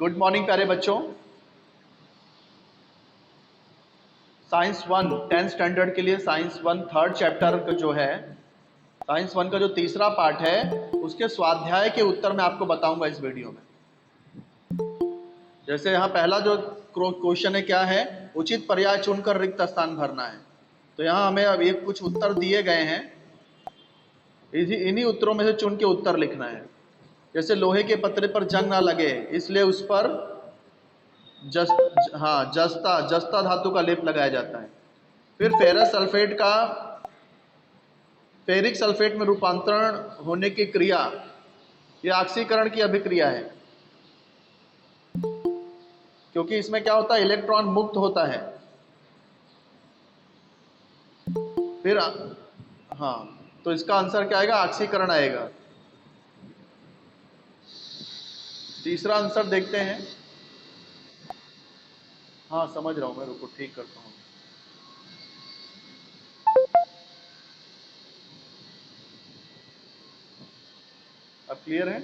Good morning प्यारे बच्चों। Science one 10th standard के लिए साइंस वन थर्ड चैप्टर का जो है, साइंस वन का जो तीसरा पार्ट है, उसके स्वाध्याय के उत्तर मैं आपको बताऊंगा इस वीडियो में। जैसे यहाँ पहला जो क्वेश्चन है, क्या है, उचित पर्याय चुनकर रिक्त स्थान भरना है। तो यहाँ हमें अब एक कुछ उत्तर दिए गए हैं, इन्हीं उत्तरों में से चुन के उत्तर लिखना है। जैसे लोहे के पतरे पर जंग ना लगे, इसलिए उस पर जस्ता धातु का लेप लगाया जाता है। फिर फेरस सल्फेट का फेरिक सल्फेट में रूपांतरण होने की क्रिया, यह ऑक्सीकरण की अभिक्रिया है, क्योंकि इसमें क्या होता है, इलेक्ट्रॉन मुक्त होता है। फिर तो इसका आंसर क्या आएगा, ऑक्सीकरण आएगा। तीसरा आंसर देखते हैं। हाँ समझ रहा हूं मैं, रुको ठीक करता हूं। अब क्लियर है?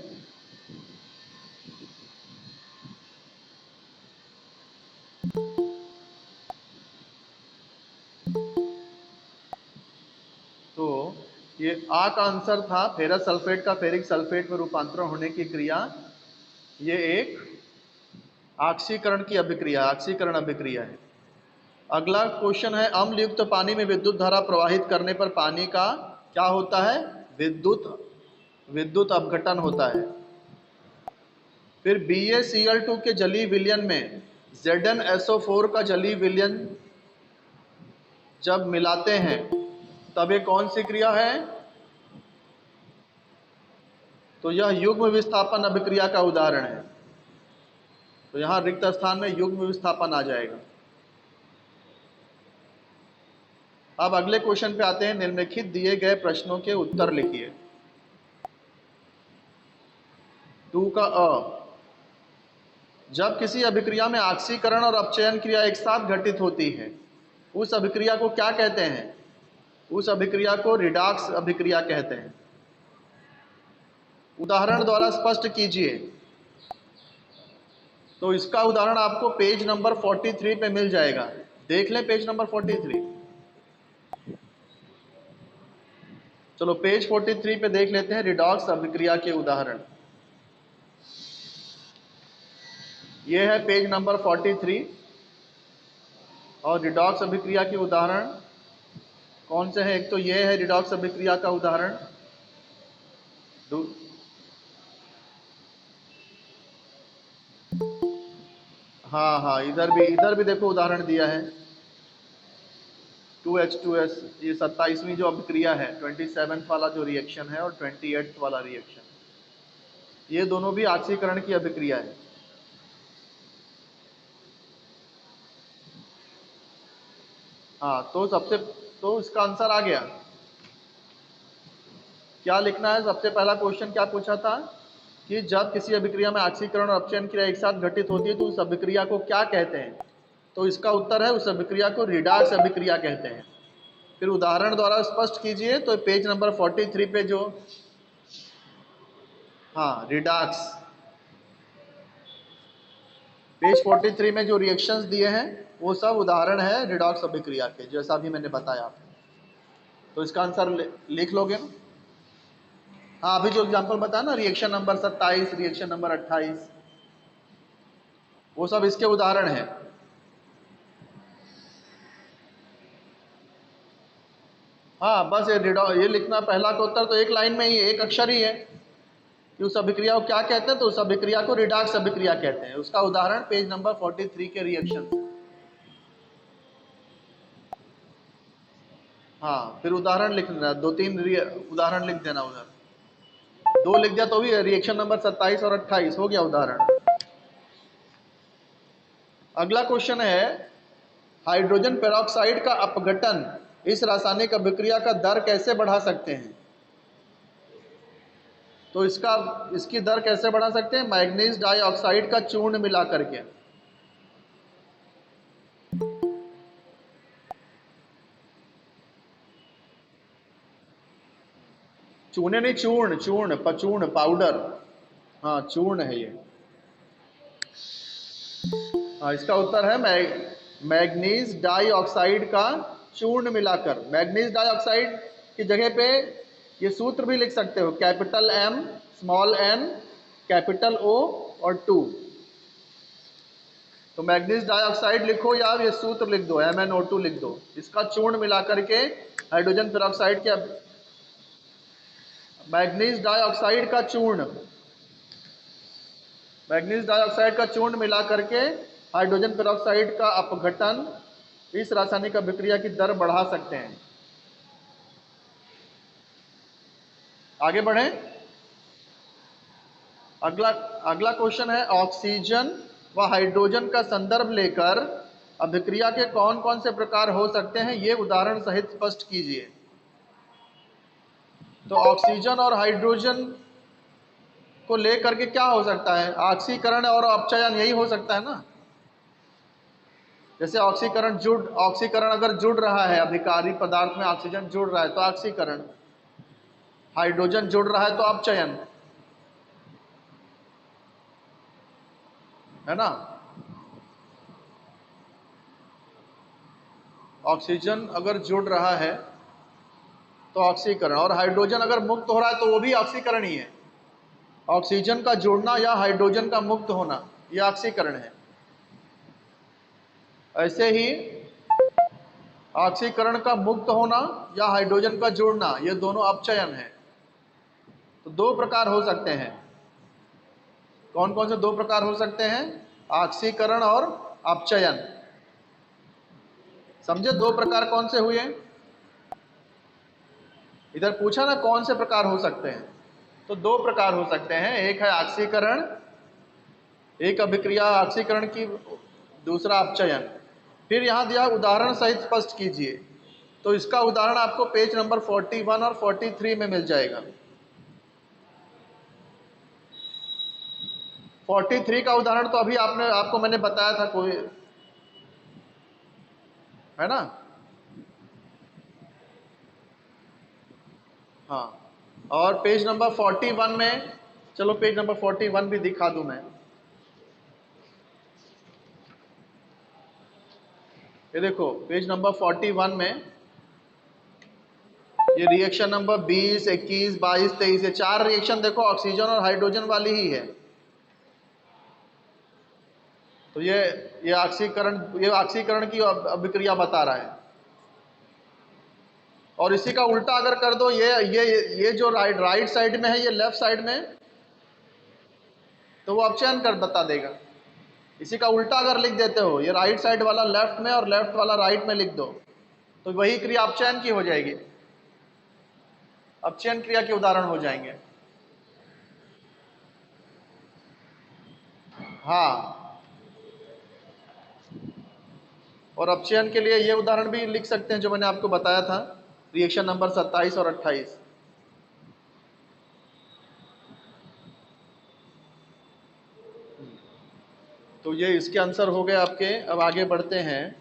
तो ये आ का आंसर था, फेरस सल्फेट का फेरिक सल्फेट में रूपांतरण होने की क्रिया, ये एक ऑक्सीकरण की अभिक्रिया, ऑक्सीकरण अभिक्रिया है। अगला क्वेश्चन है, अम्ल युक्त पानी में विद्युत धारा प्रवाहित करने पर पानी का क्या होता है, विद्युत अपघटन होता है। फिर BaCl2 के जलीय विलयन में ZnSO4 का जलीय विलयन जब मिलाते हैं तब ये कौन सी क्रिया है, तो यह युग्म विस्थापन अभिक्रिया का उदाहरण है। तो यहां रिक्त स्थान में युग्म विस्थापन आ जाएगा। अब अगले क्वेश्चन पे आते हैं। निम्नलिखित दिए गए प्रश्नों के उत्तर लिखिए। 2 का अ, जब किसी अभिक्रिया में ऑक्सीकरण और अपचयन क्रिया एक साथ घटित होती है, उस अभिक्रिया को क्या कहते हैं? उस अभिक्रिया को रिडॉक्स अभिक्रिया कहते हैं। उदाहरण द्वारा स्पष्ट कीजिए। तो इसका उदाहरण आपको पेज नंबर 43 पे मिल जाएगा। देख लें पेज नंबर 43। चलो पेज 43 पे देख लेते हैं रिडॉक्स अभिक्रिया के उदाहरण। ये है पेज नंबर 43 और रिडॉक्स अभिक्रिया के उदाहरण कौन से हैं? एक तो ये है रिडॉक्स अभिक्रिया का उदाहरण। हाँ, इधर भी देखो उदाहरण दिया है। 2H2S, ये 27वीं जो अभिक्रिया है, 27th वाला जो रिएक्शन है और 28th वाला रिएक्शन, ये दोनों भी ऑक्सीकरण की अभिक्रिया है। तो इसका आंसर आ गया। क्या लिखना है? सबसे पहला क्वेश्चन क्या पूछा था कि जब किसी अभिक्रिया में ऑक्सीकरण और अपचयन क्रिया एक साथ घटित होती है तो उस अभिक्रिया को क्या कहते हैं? तो इसका उत्तर है, उस अभिक्रिया को रिडॉक्स अभिक्रिया कहते हैं। फिर उदाहरण द्वारा स्पष्ट कीजिए। तो पेज नंबर 43 पे जो रिडॉक्स, पेज 43 में जो रिएक्शंस दिए हैं वो सब उदाहरण है रिडॉक्स अभिक्रिया के, जैसा भी मैंने बताया आपको। तो इसका आंसर लिख लोगे ना? हाँ, अभी जो एग्जांपल बताया ना, रिएक्शन नंबर 27, रिएक्शन नंबर 28, वो सब इसके उदाहरण हैं। हाँ, बस ये लिखना, पहला का उत्तर तो एक लाइन में ही, एक अक्षर ही है कि उस अभिक्रिया को क्या कहते हैं। तो उस अभिक्रिया को रिडॉक्स अभिक्रिया कहते हैं। उसका उदाहरण पेज नंबर 43 के रिएक्शन। हाँ, फिर उदाहरण लिख देना, 2-3 उदाहरण लिख देना उधर। 2 लिख दिया तो भी रिएक्शन नंबर 27 और 28 हो गया उदाहरण। अगला क्वेश्चन है, हाइड्रोजन पेरोक्साइड का अपघटन इस रासायनिक अभिक्रिया का दर कैसे बढ़ा सकते हैं? तो इसकी दर कैसे बढ़ा सकते हैं? मैग्नीज डाइऑक्साइड का चूर्ण मिला करके। चूने नहीं, चूर्ण, पाउडर। हाँ, चूर्ण है ये। हाँ, इसका उत्तर है मैग्नीज डाइऑक्साइड का चूर्ण मिलाकर। मैग्नीज डाइऑक्साइड की जगह पे ये सूत्र भी लिख सकते हो, capital M small n capital O और 2। तो मैग्नीज डाइऑक्साइड लिखो या ये सूत्र लिख दो, MnO2 लिख दो। इसका चूर्ण मिला करके हाइड्रोजन पेरोक्साइड के मैग्नीज डाइऑक्साइड का चूर्ण, मैग्नीज डाइऑक्साइड का चूर्ण मिला करके हाइड्रोजन पेरोक्साइड का अपघटन इस रासायनिक अभिक्रिया की दर बढ़ा सकते हैं। आगे बढ़ें। अगला क्वेश्चन है, ऑक्सीजन व हाइड्रोजन का संदर्भ लेकर अभिक्रिया के कौन कौन से प्रकार हो सकते हैं, ये उदाहरण सहित स्पष्ट कीजिए। तो ऑक्सीजन और हाइड्रोजन को लेकर के क्या हो सकता है, ऑक्सीकरण और अपचयन, यही हो सकता है ना। जैसे ऑक्सीकरण अगर जुड़ रहा है, अभिकारी पदार्थ में ऑक्सीजन जुड़ रहा है तो ऑक्सीकरण, हाइड्रोजन जुड़ रहा है तो अपचयन, है ना। ऑक्सीजन अगर जुड़ रहा है तो ऑक्सीकरण, और हाइड्रोजन अगर मुक्त हो रहा है तो वो भी ऑक्सीकरण ही है। ऑक्सीजन का जुड़ना या हाइड्रोजन का मुक्त होना, यह ऑक्सीकरण है। ऐसे ही ऑक्सीकरण का मुक्त होना या हाइड्रोजन का जुड़ना, ये दोनों अपचयन है। तो दो प्रकार हो सकते हैं। कौन कौन से दो प्रकार हो सकते हैं, ऑक्सीकरण और अपचयन। समझे दो प्रकार कौन से हुए, इधर पूछा ना कौन से प्रकार हो सकते हैं, तो दो प्रकार हो सकते हैं। एक है ऑक्सीकरण, एक अभिक्रिया ऑक्सीकरण की, दूसरा अपचयन। फिर यहां दिया उदाहरण सहित स्पष्ट कीजिए। तो इसका उदाहरण आपको पेज नंबर 41 और 43 में मिल जाएगा। 43 का उदाहरण तो अभी आपको मैंने बताया था, कोई है ना। हाँ, और पेज नंबर 41 में, चलो पेज नंबर 41 भी दिखा दूं मैं। ये देखो पेज नंबर 41 में ये रिएक्शन नंबर 20, 21, 22, 23, ये चार रिएक्शन देखो ऑक्सीजन और हाइड्रोजन वाली ही है। तो ये ऑक्सीकरण की अभिक्रिया बता रहा है। और इसी का उल्टा अगर कर दो, ये जो राइट साइड में है, ये लेफ्ट साइड में, तो वो अपचयन कर बता देगा। इसी का उल्टा अगर लिख देते हो, ये राइट साइड वाला लेफ्ट में और लेफ्ट वाला राइट में लिख दो, तो वही क्रिया अपचयन की हो जाएगी, अपचयन क्रिया के उदाहरण हो जाएंगे। हाँ, और अपचयन के लिए ये उदाहरण भी लिख सकते हैं जो मैंने आपको बताया था, रिएक्शन नंबर 27 और 28। तो ये इसके आंसर हो गए आपके। अब आगे बढ़ते हैं।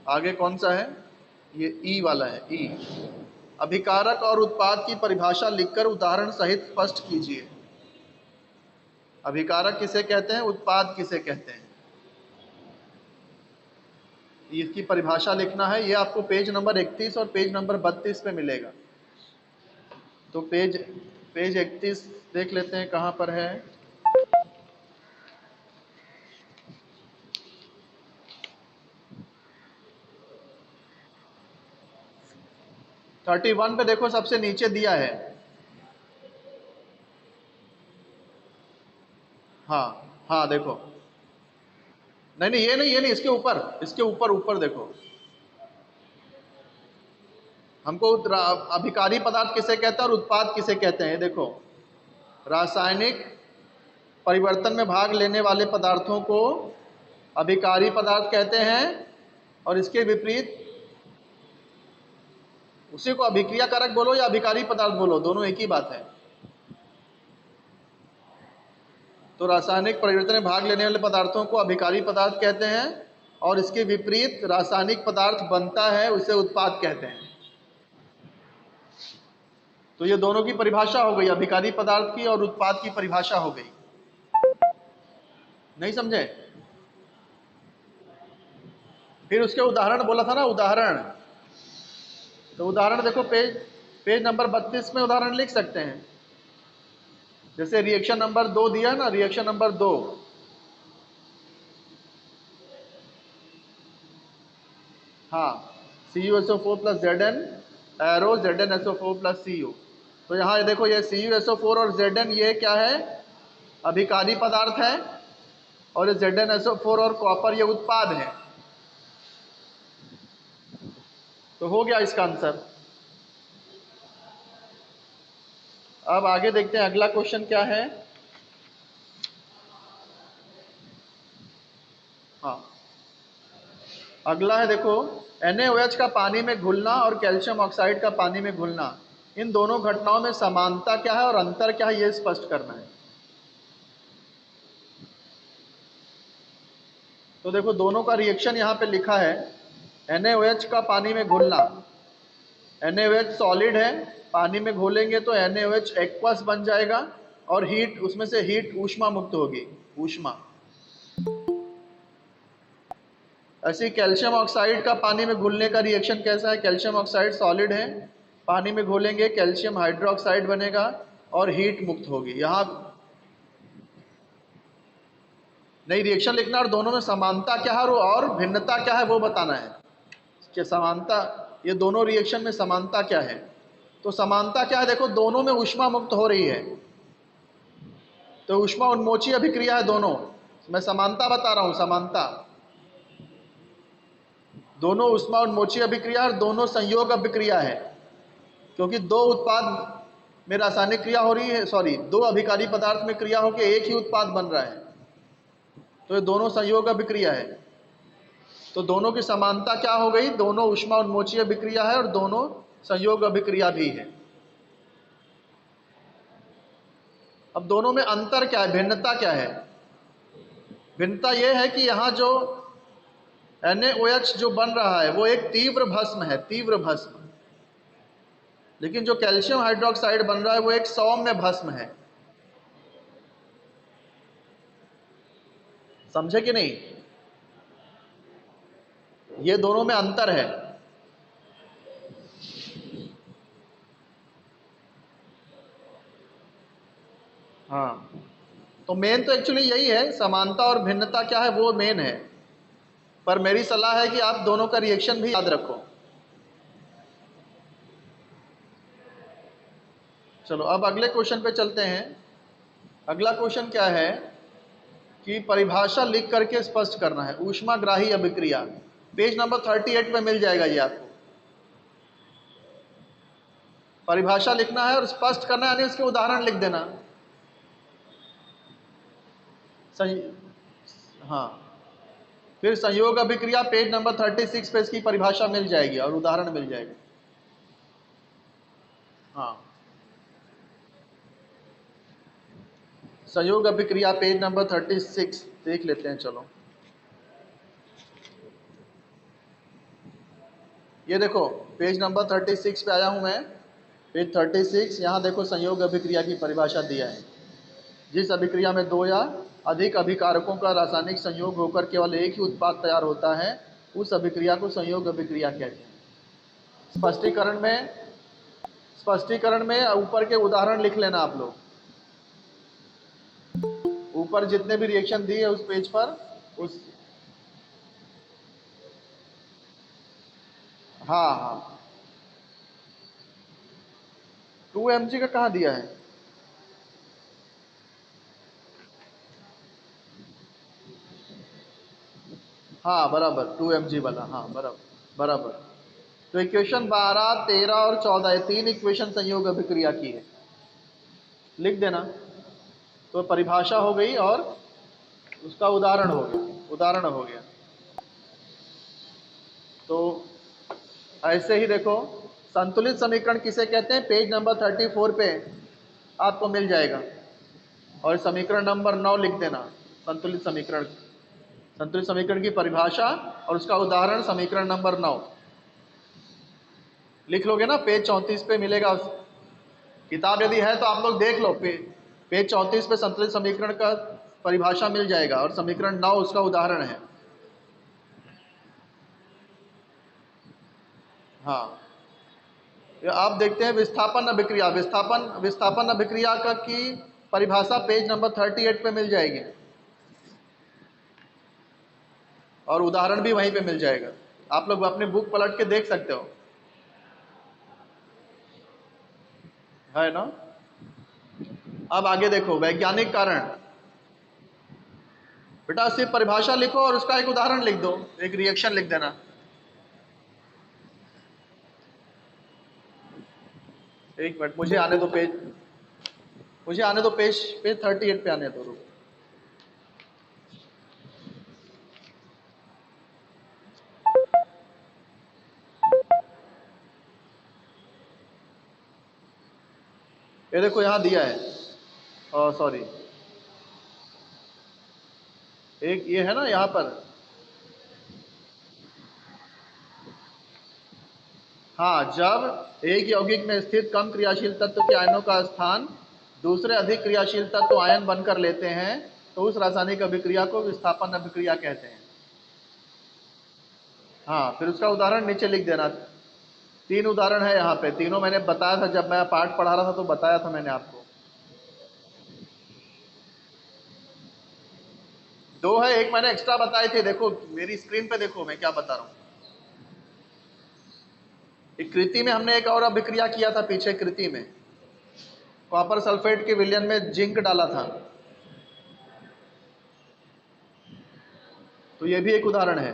आगे कौन सा है, ये ई वाला है, ई। अभिकारक और उत्पाद की परिभाषा लिखकर उदाहरण सहित स्पष्ट कीजिए। अभिकारक किसे कहते हैं, उत्पाद किसे कहते हैं, इसकी परिभाषा लिखना है। ये आपको पेज नंबर 31 और पेज नंबर 32 पे मिलेगा। तो पेज 31 देख लेते हैं कहाँ पर है। तो 31 पे देखो सबसे नीचे दिया है। हाँ हाँ, देखो, नहीं, ये नहीं, इसके ऊपर ऊपर देखो। हमको अभिकारी पदार्थ किसे कहते हैं और उत्पाद किसे कहते हैं, देखो। रासायनिक परिवर्तन में भाग लेने वाले पदार्थों को अभिकारी पदार्थ कहते हैं, और इसके विपरीत उसी को अभिक्रिया कारक बोलो या अभिकारी पदार्थ बोलो, दोनों एक ही बात है। तो रासायनिक परिवर्तन में भाग लेने वाले पदार्थों को अभिकारी पदार्थ कहते हैं, और इसके विपरीत रासायनिक पदार्थ बनता है उसे उत्पाद कहते हैं। तो ये दोनों की परिभाषा हो गई, अभिकारी पदार्थ की और उत्पाद की परिभाषा हो गई। नहीं समझे? फिर उसके उदाहरण बोला था ना, उदाहरण। तो उदाहरण देखो, पेज नंबर 32 में उदाहरण लिख सकते हैं। जैसे रिएक्शन नंबर 2 दिया ना, रिएक्शन नंबर 2, हाँ, CuSO4 plus Zn arrow ZnSO4 plus Cu। तो यहाँ देखो, ये CuSO4 और Zn ये क्या है? अभिकारी पदार्थ है, और ये ZnSO4 और कॉपर ये उत्पाद है। तो हो गया इसका आंसर। अब आगे देखते हैं अगला क्वेश्चन क्या है। हाँ, अगला है देखो, NaOH का पानी में घुलना और कैल्शियम ऑक्साइड का पानी में घुलना, इन दोनों घटनाओं में समानता क्या है और अंतर क्या है, ये स्पष्ट करना है। तो देखो, दोनों का रिएक्शन यहाँ पे लिखा है। NaOH का पानी में घुलना, NaOH सॉलिड है, पानी में घोलेंगे तो NaOH एक्वस बन जाएगा और हीट, उसमें से हीट ऊष्मा मुक्त होगी, ऊष्मा। ऐसे कैल्शियम ऑक्साइड का पानी में घुलने का रिएक्शन कैसा है? कैल्शियम ऑक्साइड सॉलिड है, पानी में घोलेंगे कैल्शियम हाइड्रोक्साइड बनेगा और हीट मुक्त होगी। यहाँ नहीं, रिएक्शन लिखना और दोनों में समानता क्या है और भिन्नता क्या है वो बताना है कि समानता, ये दोनों रिएक्शन में समानता क्या है। तो समानता क्या है? देखो, दोनों में ऊष्मा मुक्त हो रही है, तो ऊष्मा उन्मोची अभिक्रिया है दोनों। मैं समानता बता रहा हूं, समानता। दोनों ऊष्मा उन्मोची अभिक्रिया और दोनों संयोग अभिक्रिया है, क्योंकि दो उत्पाद में रासायनिक क्रिया हो रही है, सॉरी, दो अभिकारी पदार्थ में क्रिया होकर एक ही उत्पाद बन रहा है, तो ये दोनों संयोग अभिक्रिया है। तो दोनों की समानता क्या हो गई? दोनों ऊष्मा उन्मोची अभिक्रिया है और दोनों संयोग अभिक्रिया भी है। अब दोनों में अंतर क्या है, भिन्नता क्या है? भिन्नता यह है कि यहाँ जो NaOH जो बन रहा है वो एक तीव्र भस्म है, तीव्र भस्म, लेकिन जो कैल्शियम हाइड्रोक्साइड बन रहा है वो एक सौम्य भस्म है। समझे कि नहीं? ये दोनों में अंतर है। हाँ, तो मेन तो एक्चुअली यही है, समानता और भिन्नता क्या है वो मेन है, पर मेरी सलाह है कि आप दोनों का रिएक्शन भी याद रखो। चलो अब अगले क्वेश्चन पे चलते हैं। अगला क्वेश्चन क्या है कि परिभाषा लिख करके स्पष्ट करना है, ऊष्माग्राही अभिक्रिया। पेज नंबर 38 पे मिल जाएगा ये आपको। परिभाषा लिखना है और स्पष्ट करना है, यानी उसके उदाहरण लिख देना। सही, हाँ। फिर संयोग अभिक्रिया पेज नंबर 36 पे इसकी परिभाषा मिल जाएगी और उदाहरण मिल जाएगा। हाँ, संयोग अभिक्रिया पेज नंबर 36 देख लेते हैं। चलो, ये देखो पेज नंबर 36 पे आया हूं मैं। पेज 36, यहाँ देखो संयोग अभिक्रिया की परिभाषा दिया है। जिस अभिक्रिया में दो या अधिक अभिकारकों का रासायनिक संयोग होकर केवल एक ही उत्पाद तैयार होता है, उस अभिक्रिया को संयोग अभिक्रिया कहते हैं। स्पष्टीकरण में ऊपर के उदाहरण लिख लेना आप लोग। ऊपर जितने भी रिएक्शन दिए उस पेज पर, उस, हाँ हाँ, 2 mg का कहाँ दिया है? हाँ बराबर, 2 mg वाला, हाँ बराबर बराबर। तो इक्वेशन 12, 13 और 14, ये तीन इक्वेशन संयोग अभिक्रिया की है, लिख देना। तो परिभाषा हो गई और उसका उदाहरण हो गया, उदाहरण हो गया। तो ऐसे ही देखो, संतुलित समीकरण किसे कहते हैं? पेज नंबर 34 पे आपको मिल जाएगा, और समीकरण नंबर 9 लिख देना। संतुलित समीकरण, संतुलित समीकरण की परिभाषा और उसका उदाहरण समीकरण नंबर 9 लिख लोगे ना, पेज 34 पे मिलेगा। किताब यदि है तो आप लोग देख लो, पेज 34 पे संतुलित समीकरण का परिभाषा मिल जाएगा, और समीकरण 9 उसका उदाहरण है। हाँ, आप देखते हैं विस्थापन अभिक्रिया। विस्थापन अभिक्रिया का की परिभाषा पेज नंबर 38 पे मिल जाएगी, और उदाहरण भी वहीं पे मिल जाएगा। आप लोग अपनी बुक पलट के देख सकते हो, है ना। अब आगे देखो, वैज्ञानिक कारण। बेटा सिर्फ परिभाषा लिखो और उसका एक उदाहरण लिख दो, एक रिएक्शन लिख देना। एक मिनट, मुझे आने दो पेज 38 पे आने दो, रुको। ये देखो यहाँ दिया है, सॉरी, एक ये है ना यहाँ पर। हाँ, जब एक यौगिक में स्थित कम क्रियाशील तत्व के आयनों का स्थान दूसरे अधिक क्रियाशील तत्व आयन बनकर लेते हैं, तो उस रासायनिक अभिक्रिया को विस्थापन अभिक्रिया कहते हैं। हाँ, फिर उसका उदाहरण नीचे लिख देना। 3 उदाहरण है यहाँ पे, तीनों मैंने बताया था जब मैं पाठ पढ़ा रहा था, तो बताया था मैंने आपको। 2 है, एक मैंने एक्स्ट्रा बताई थी। देखो मेरी स्क्रीन पे देखो मैं क्या बता रहा हूँ। एक कृति में हमने एक और अभिक्रिया किया था पीछे, कृति में कॉपर सल्फेट के विलयन में जिंक डाला था, तो ये भी एक उदाहरण है।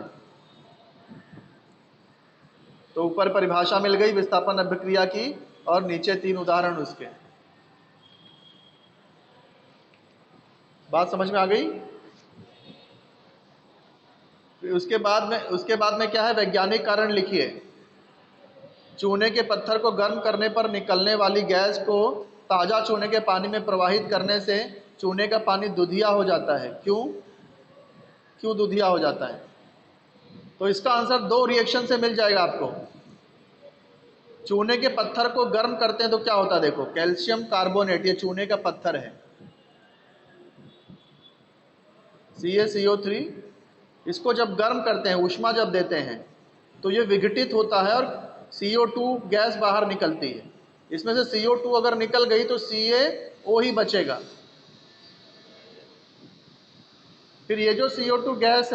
तो ऊपर परिभाषा मिल गई विस्थापन अभिक्रिया की, और नीचे 3 उदाहरण उसके। बात समझ में आ गई। उसके बाद में क्या है, वैज्ञानिक कारण लिखिए। चूने के पत्थर को गर्म करने पर निकलने वाली गैस को ताज़ा चूने के पानी में प्रवाहित करने से चूने का पानी दुधिया हो जाता है। क्यों दुधिया हो जाता है? तो इसका आंसर 2 रिएक्शन से मिल जाएगा आपको। चूने के पत्थर को गर्म करते हैं तो क्या होता है, देखो कैल्शियम कार्बोनेट, ये चूने का पत्थर है, CaCO3। इसको जब गर्म करते हैं, ऊष्मा जब देते हैं, तो ये विघटित होता है और CO2 गैस बाहर निकलती है। इसमें से CO2 अगर निकल गई तो CaO ही बचेगा। फिर ये जो CO2 गैस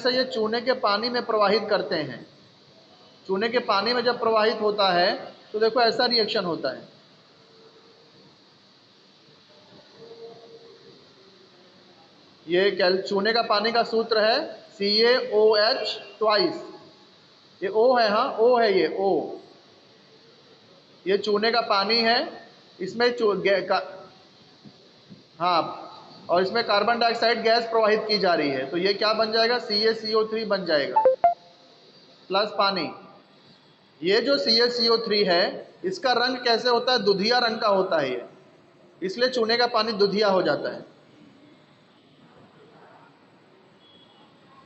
है, ये चूने के पानी में प्रवाहित करते हैं। चूने के पानी में जब प्रवाहित होता है तो देखो ऐसा रिएक्शन होता है। ये चूने का पानी का सूत्र है CaOH ट्वाइस। ये O है, हाँ O है, ये O। ये चूने का पानी है, इसमें हाँ, और इसमें कार्बन डाइऑक्साइड गैस प्रवाहित की जा रही है, तो ये क्या बन जाएगा, CaCO3 बन जाएगा प्लस पानी। ये जो CaCO3 है, इसका रंग कैसे होता है, दुधिया रंग का होता है ये, इसलिए चूने का पानी दुधिया हो जाता है।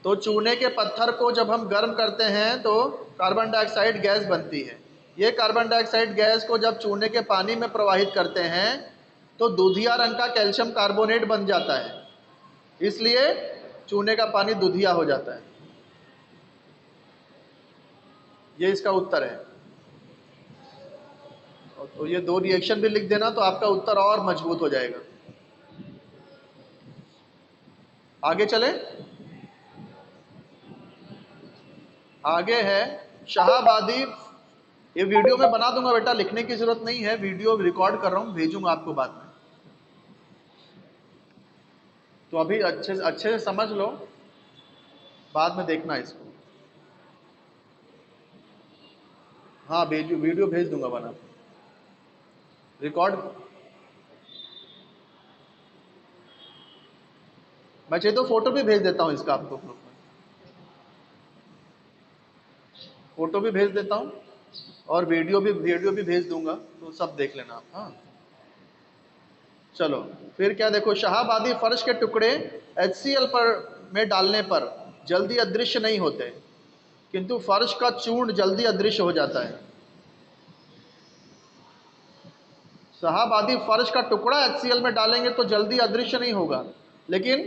तो चूने के पत्थर को जब हम गर्म करते हैं तो कार्बन डाइऑक्साइड गैस बनती है। ये कार्बन डाइऑक्साइड गैस को जब चूने के पानी में प्रवाहित करते हैं तो दुधिया रंग का कैल्शियम कार्बोनेट बन जाता है, इसलिए चूने का पानी दुधिया हो जाता है। ये इसका उत्तर है। तो ये 2 रिएक्शन भी लिख देना, तो आपका उत्तर और मजबूत हो जाएगा। आगे चले। आगे है शाहाबादी। ये वीडियो में बना दूंगा बेटा, लिखने की जरूरत नहीं है, वीडियो रिकॉर्ड कर रहा हूँ, भेजूंगा आपको बाद में। तो अभी अच्छे से समझ लो, बाद में देखना इसको। हाँ, वीडियो भेज दूंगा बना, रिकॉर्ड। मैं चाहिए तो फोटो भी भेज देता हूँ इसका आपको, फोटो भी भेज देता हूँ और वीडियो भी भेज दूंगा, तो सब देख लेना आप। हाँ, चलो फिर क्या, देखो शाहाबादी फर्श के टुकड़े HCl में डालने पर जल्दी अदृश्य नहीं होते, किंतु फर्श का चूर्ण जल्दी अदृश्य हो जाता है। साहब आदि फर्श का टुकड़ा HCl में डालेंगे तो जल्दी अदृश्य नहीं होगा, लेकिन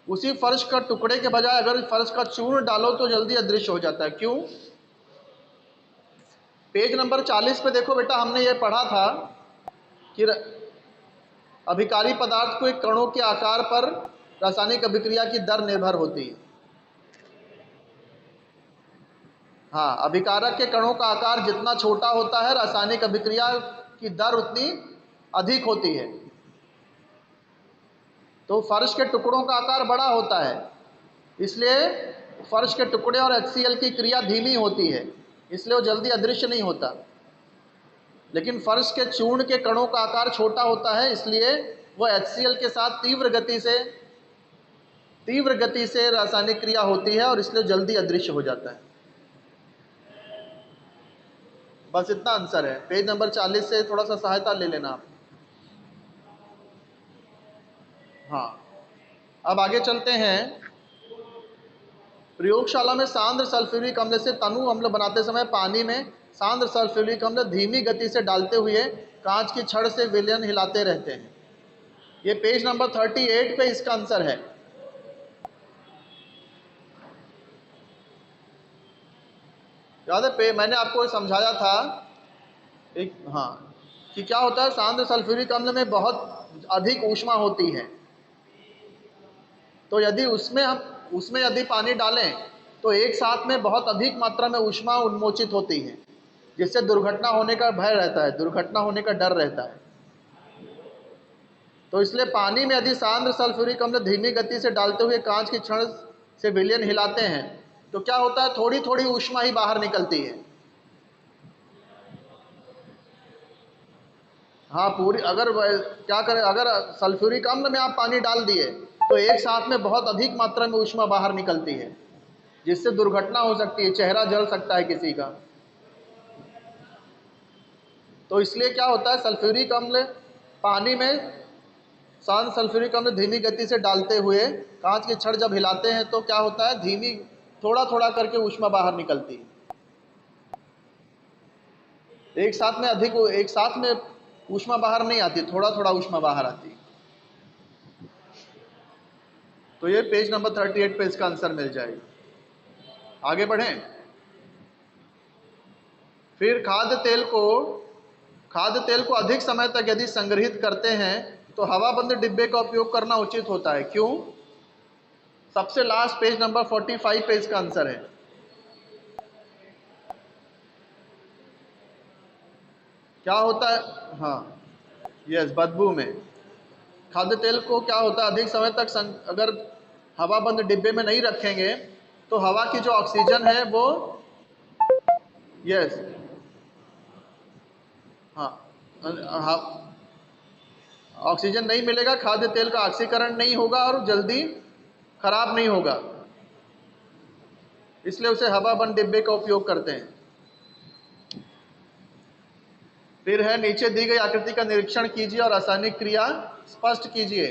उसी फर्श का टुकड़े के बजाय अगर फर्श का चूर्ण डालो तो जल्दी अदृश्य हो जाता है। क्यों? पेज नंबर 40 पे देखो बेटा, हमने ये पढ़ा था कि अभिकारी पदार्थ को एक कणों के आकार पर रासायनिक अभिक्रिया की दर निर्भर होती है। हाँ, अभिकारक के कणों का आकार जितना छोटा होता है, रासायनिक अभिक्रिया की दर उतनी अधिक होती है। तो फर्श के टुकड़ों का आकार बड़ा होता है, इसलिए फर्श के टुकड़े और HCl की क्रिया धीमी होती है, इसलिए वो जल्दी अदृश्य नहीं होता। लेकिन फर्श के चूर्ण के कणों का आकार छोटा होता है, इसलिए वो HCl के साथ तीव्र गति से रासायनिक क्रिया होती है और इसलिए जल्दी अदृश्य हो जाता है। बस इतना आंसर है। पेज नंबर 40 से थोड़ा सा सहायता ले लेना आप। हाँ, अब आगे चलते हैं। प्रयोगशाला में सांद्र सल्फ्यूरिक अम्ल से तनु अम्ल बनाते समय पानी में सांद्र सल्फ्यूरिक अम्ल धीमी गति से डालते हुए कांच की छड़ से विलयन हिलाते रहते हैं। ये पेज नंबर 38 पे इसका आंसर है। याद है, मैंने आपको समझाया था एक, हाँ, कि क्या होता है, सांद्र सल्फ्यूरिक अम्ल में बहुत अधिक ऊष्मा होती है। तो यदि उसमें यदि पानी डालें तो एक साथ में बहुत अधिक मात्रा में ऊष्मा उन्मोचित होती है, जिससे दुर्घटना होने का भय रहता है, दुर्घटना होने का डर रहता है। तो इसलिए पानी में यदि सांद्र सल्फ्यूरिक अम्ल धीमी गति से डालते हुए कांच की छड़ से विलयन हिलाते हैं तो क्या होता है, थोड़ी थोड़ी ऊष्मा ही बाहर निकलती है। हाँ, पूरी क्या करें, अगर सल्फ्यूरिक अम्ल में आप पानी डाल दिए तो एक साथ में बहुत अधिक मात्रा में ऊष्मा बाहर निकलती है, जिससे दुर्घटना हो सकती है, चेहरा जल सकता है किसी का। तो इसलिए क्या होता है, सल्फ्यूरिक अम्ल पानी में सांद्र सल्फ्यूरिक अम्ल धीमी गति से डालते हुए कांच की छड़ जब हिलाते हैं तो क्या होता है, धीमी थोड़ा थोड़ा करके ऊष्मा बाहर निकलती है। एक साथ में ऊष्मा बाहर नहीं आती, थोड़ा थोड़ा ऊष्मा बाहर आती है। तो ये पेज नंबर 38 पे इसका आंसर मिल जाएगा। आगे बढ़ें। फिर खाद्य तेल को अधिक समय तक यदि संग्रहित करते हैं तो हवाबंद डिब्बे का उपयोग करना उचित होता है। क्यों? सबसे लास्ट पेज नंबर 45 पे इसका आंसर है। क्या होता है? हाँ, यस, बदबू में। खाद्य तेल को क्या होता है, अधिक समय तक अगर हवाबंद डिब्बे में नहीं रखेंगे तो हवा की जो ऑक्सीजन है वो, यस, हाँ, हाँ, ऑक्सीजन नहीं मिलेगा, खाद्य तेल का ऑक्सीकरण नहीं होगा और जल्दी खराब नहीं होगा, इसलिए उसे हवाबंद डिब्बे का उपयोग करते हैं। फिर है, नीचे दी गई आकृति का निरीक्षण कीजिए और रासायनिक क्रिया स्पष्ट कीजिए।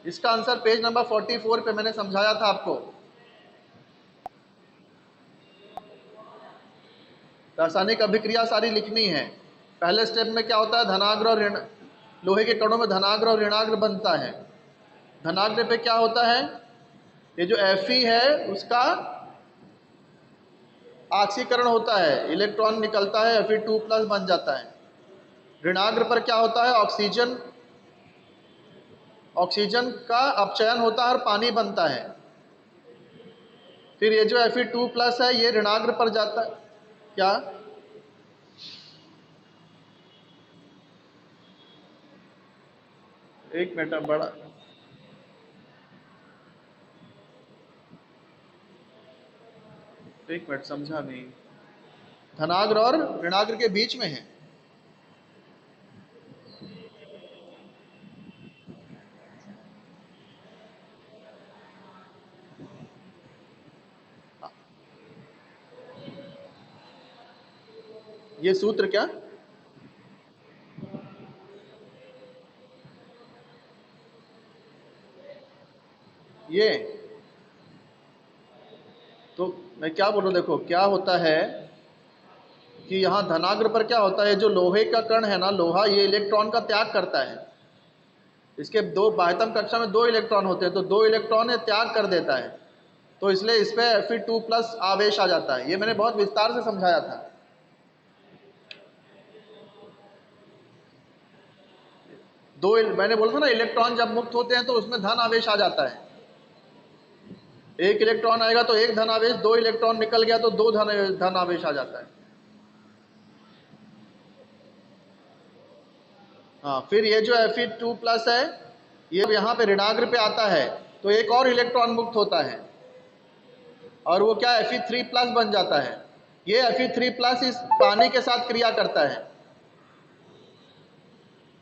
इसका आंसर पेज नंबर 44 पे मैंने समझाया था आपको। रासायनिक अभिक्रिया सारी लिखनी है। पहले स्टेप में क्या होता है, धनाग्र और ऋण, लोहे के कणों में धनाग्र और ऋणाग्र बनता है। धनाग्र पे क्या होता है, ये जो Fe है उसका ऑक्सीकरण होता है, इलेक्ट्रॉन निकलता है, Fe2+ बन जाता है। ऋणाग्र पर क्या होता है, ऑक्सीजन का अपचयन होता है और पानी बनता है। फिर ये जो Fe2+ है ये ऋणाग्र पर जाता है। क्या? एक मिनट, बड़ा, एक मिनट, समझा नहीं। धनाग्र और ऋणाग्र के बीच में है। ये सूत्र क्या? ये तो मैं क्या बोल रहा हूँ, देखो क्या होता है कि यहाँ धनाग्र पर क्या होता है, जो लोहे का कण है ना, लोहा, ये इलेक्ट्रॉन का त्याग करता है। इसके दो बाह्यतम कक्षा में 2 इलेक्ट्रॉन होते हैं, तो 2 इलेक्ट्रॉन ये त्याग कर देता है, तो इसलिए इस पे Fe2+ आवेश आ जाता है। ये मैंने बहुत विस्तार से समझाया था। मैंने बोला था ना, इलेक्ट्रॉन जब मुक्त होते हैं तो उसमें धन आवेश आ जाता है। 1 इलेक्ट्रॉन आएगा तो 1 धन आवेश, 2 इलेक्ट्रॉन निकल गया तो 2 धन आवेश आ जाता है। हाँ, फिर ये जो Fe2+ है, ये यहाँ पे ऋणाग्र पे आता है तो एक और इलेक्ट्रॉन मुक्त होता है, और वो क्या, Fe3+ बन जाता है। ये Fe3+ इस पानी के साथ क्रिया करता है,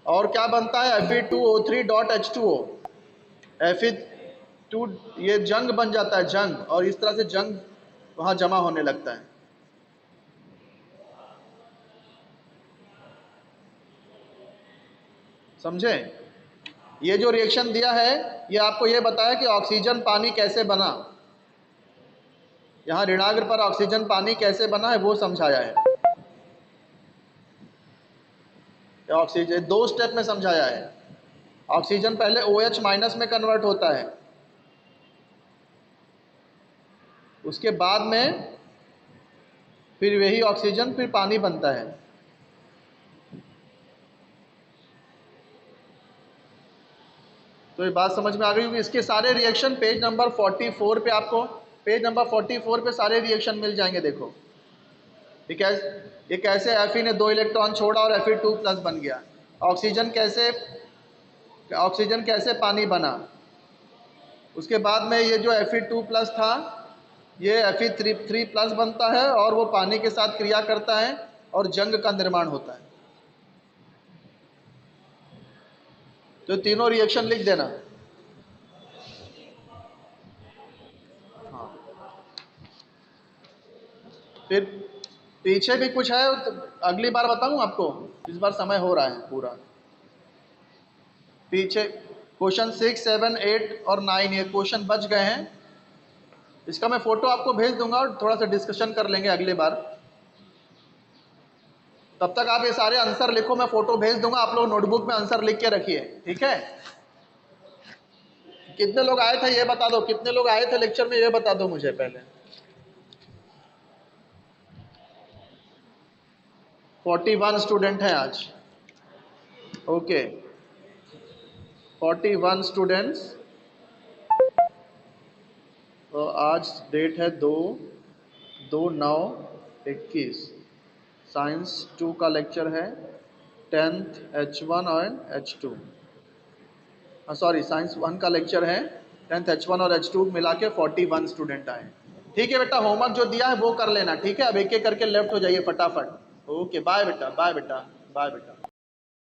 और क्या बनता है, Fe2O3.H2O। Fe2, ये जंग बन जाता है, जंग, और इस तरह से जंग वहाँ जमा होने लगता है। समझे? ये जो रिएक्शन दिया है, ये आपको ये बताया कि ऑक्सीजन पानी कैसे बना, यहाँ ऋणाग्र पर ऑक्सीजन पानी कैसे बना है वो समझाया है। ऑक्सीजन 2 स्टेप में समझाया है। ऑक्सीजन पहले OH- में कन्वर्ट होता है, उसके बाद में फिर वही ऑक्सीजन फिर पानी बनता है। तो ये बात समझ में आ गई होगी। इसके सारे रिएक्शन पेज नंबर 44 पे, आपको पेज नंबर 44 पे सारे रिएक्शन मिल जाएंगे। देखो ये कैसे Fe ने 2 इलेक्ट्रॉन छोड़ा और Fe2+ बन गया। ऑक्सीजन कैसे पानी बना। उसके बाद में ये जो Fe2+ था, ये Fe3+ बनता है और वो पानी के साथ क्रिया करता है और जंग का निर्माण होता है। तो तीनों रिएक्शन लिख देना। हाँ, फिर पीछे भी कुछ है, तो अगली बार बताऊं आपको, इस बार समय हो रहा है पूरा। पीछे क्वेश्चन 6, 7, 8 और 9 ये क्वेश्चन बच गए हैं। इसका मैं फोटो आपको भेज दूंगा और थोड़ा सा डिस्कशन कर लेंगे अगली बार। तब तक आप ये सारे आंसर लिखो, मैं फोटो भेज दूंगा, आप लोग नोटबुक में आंसर लिख के रखिए, ठीक है? कितने लोग आए थे ये बता दो, कितने लोग आए थे लेक्चर में ये बता दो मुझे पहले। 41 स्टूडेंट हैं आज। Okay, 41 students. तो आज डेट है 2/9/21। साइंस 2 का लेक्चर है, 10th H1 और H2। सॉरी, साइंस 1 का लेक्चर है, 10th H1 और H2 मिला के 41 स्टूडेंट आए। ठीक है बेटा, होमवर्क जो दिया है वो कर लेना, ठीक है? अब एक एक करके लेफ्ट हो जाइए फटाफट। ओके, बाय बेटा, बाय बेटा, बाय बेटा।